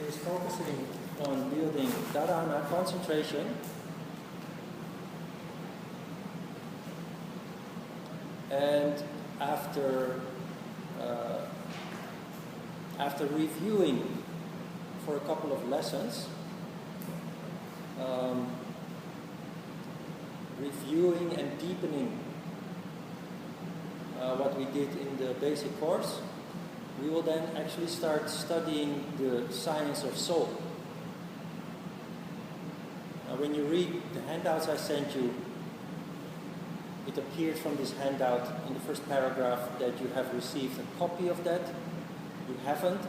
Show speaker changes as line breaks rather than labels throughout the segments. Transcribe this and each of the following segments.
is focusing on building dharana, concentration, and after reviewing for a couple of lessons, reviewing and deepening what we did in the basic course, we will then actually start studying the science of soul. Now, when you read the handouts I sent you, it appeared from this handout in the first paragraph that you have received a copy of that. You haven't,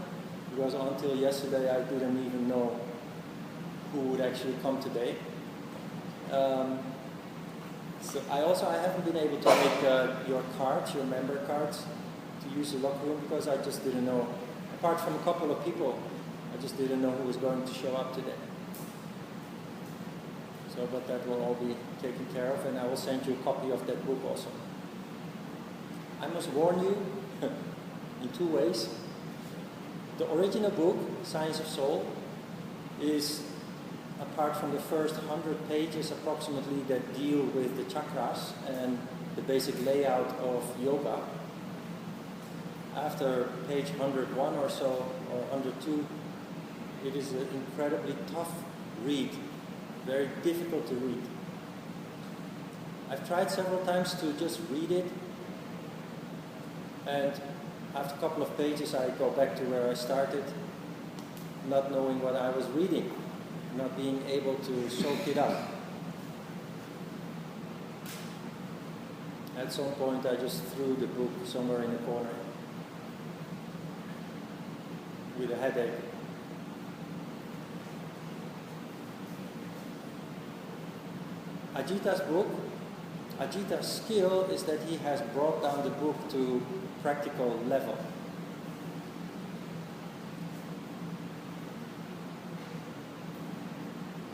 because until yesterday I didn't even know who would actually come today. So I haven't been able to make your cards, your member cards, to use the locker room because I just didn't know. Apart from a couple of people, I just didn't know who was going to show up today. So, but that will all be taken care of, and I will send you a copy of that book also. I must warn you in two ways. The original book, Science of Soul, is, apart from the first 100 pages approximately that deal with the chakras and the basic layout of yoga, after page 101 or so, or 102, it is an incredibly tough read, very difficult to read. I've tried several times to just read it, and after a couple of pages I go back to where I started, not knowing what I was reading, not being able to soak it up. At some point I just threw the book somewhere in the corner with a headache. Ajita's book, Ajita's skill is that he has brought down the book to practical level.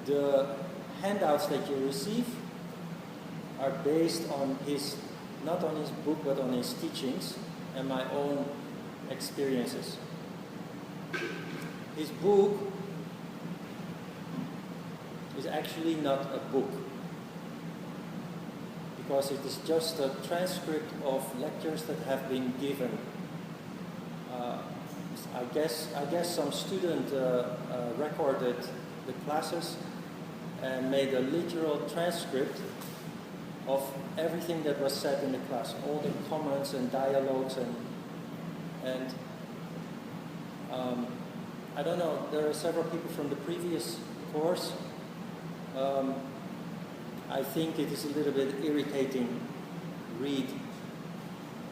The handouts that you receive are based on his, not on his book, but on his teachings and my own experiences. His book is actually not a book, because it is just a transcript of lectures that have been given. I guess some student recorded the classes and made a literal transcript of everything that was said in the class, all the comments and dialogues and I don't know, there are several people from the previous course. I think it is a little bit irritating read,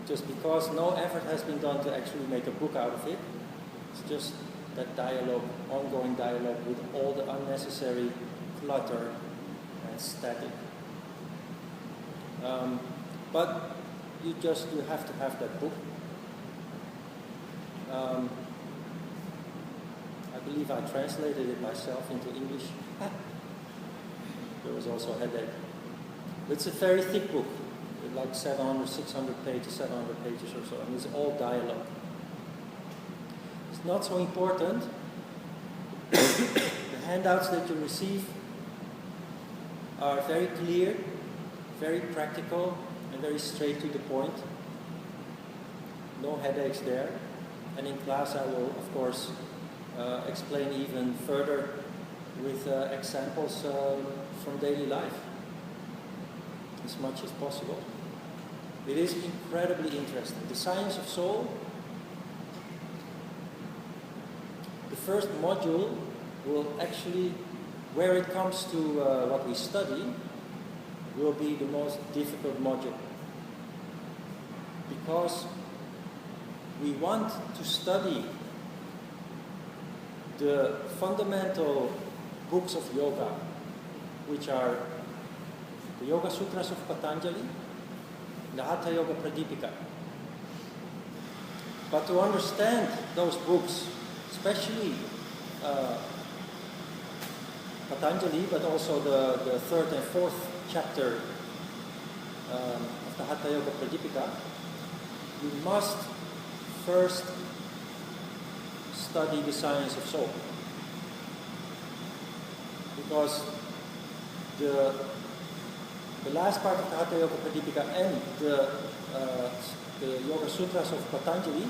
just because no effort has been done to actually make a book out of it. It's just that dialogue, ongoing dialogue with all the unnecessary clutter and static. But you have to have that book. I believe I translated it myself into English. There was also a headache. It's a very thick book, like 700, 600 pages, 700 pages or so, and it's all dialogue. It's not so important. The handouts that you receive are very clear, very practical, and very straight to the point. No headaches there. And in class I will, of course, explain even further with examples from daily life, as much as possible. It is incredibly interesting. The Science of Soul, the first module will actually, where it comes to what we study, will be the most difficult module. Because we want to study the fundamental books of yoga, which are the Yoga Sutras of Patanjali, the Hatha Yoga Pradipika. But to understand those books, especially Patanjali, but also the third and fourth chapter of the Hatha Yoga Pradipika, we must first study the Science of Soul. because the last part of the Hatha Yoga Pradipika and the Yoga Sutras of Patanjali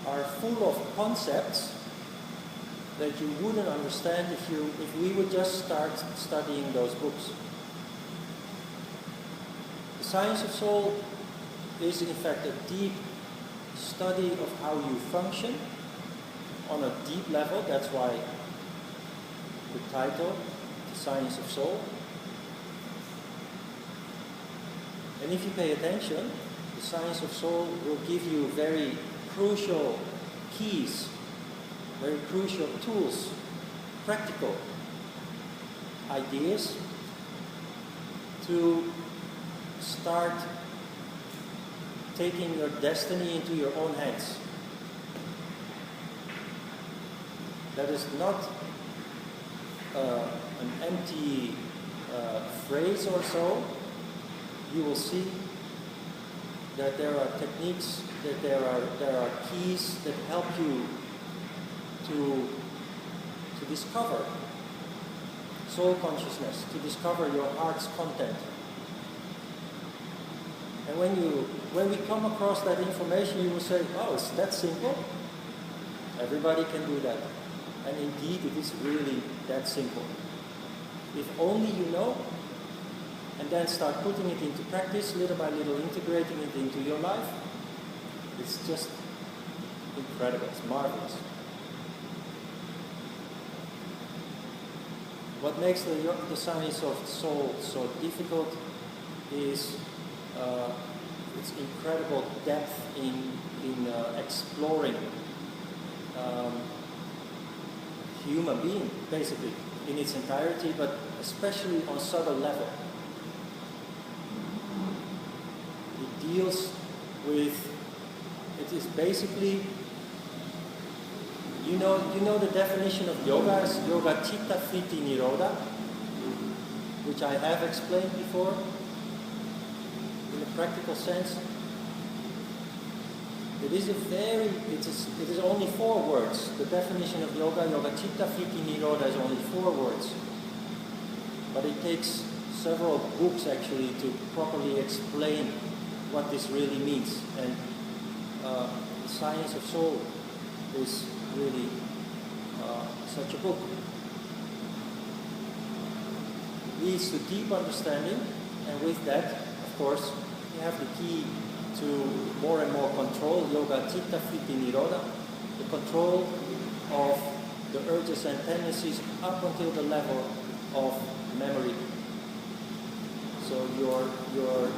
are full of concepts that you wouldn't understand if we would just start studying those books. The Science of Soul is in fact a deep study of how you function on a deep level. That's why the title, The Science of Soul. And if you pay attention, the Science of Soul will give you very crucial keys, very crucial tools, practical ideas to start taking your destiny into your own hands. That is not an empty phrase or so. You will see that there are techniques, that there are keys that help you to discover soul consciousness, to discover your heart's content. And when we come across that information, you will say, oh, it's that simple? Everybody can do that. And indeed, it is really that simple. If only you know, and then start putting it into practice, little by little integrating it into your life, it's just incredible, it's marvelous. What makes the Science of Soul so difficult is its incredible depth in exploring human being, basically, in its entirety, but especially on subtle level. It deals with, it is basically, you know the definition of yoga as yoga chitta vritti nirodha, which I have explained before in a practical sense. It is only 4 words. The definition of yoga chitta vritti nirodha is only 4 words. But it takes several books actually to properly explain what this really means. And the Science of Soul is really such a book. Leads to deep understanding, and with that, of course, you have the key to more and more control, yoga chitta vritti nirodha, the control of the urges and tendencies up until the level of memory. So your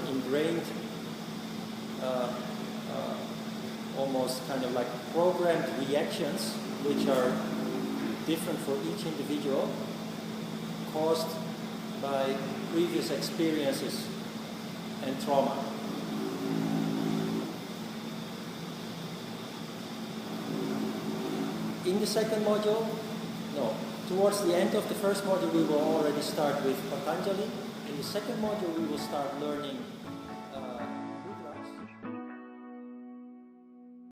ingrained, almost kind of like programmed reactions, which are different for each individual, caused by previous experiences and trauma. In the second module, towards the end of the first module, we will already start with Patanjali. In the second module, we will start learning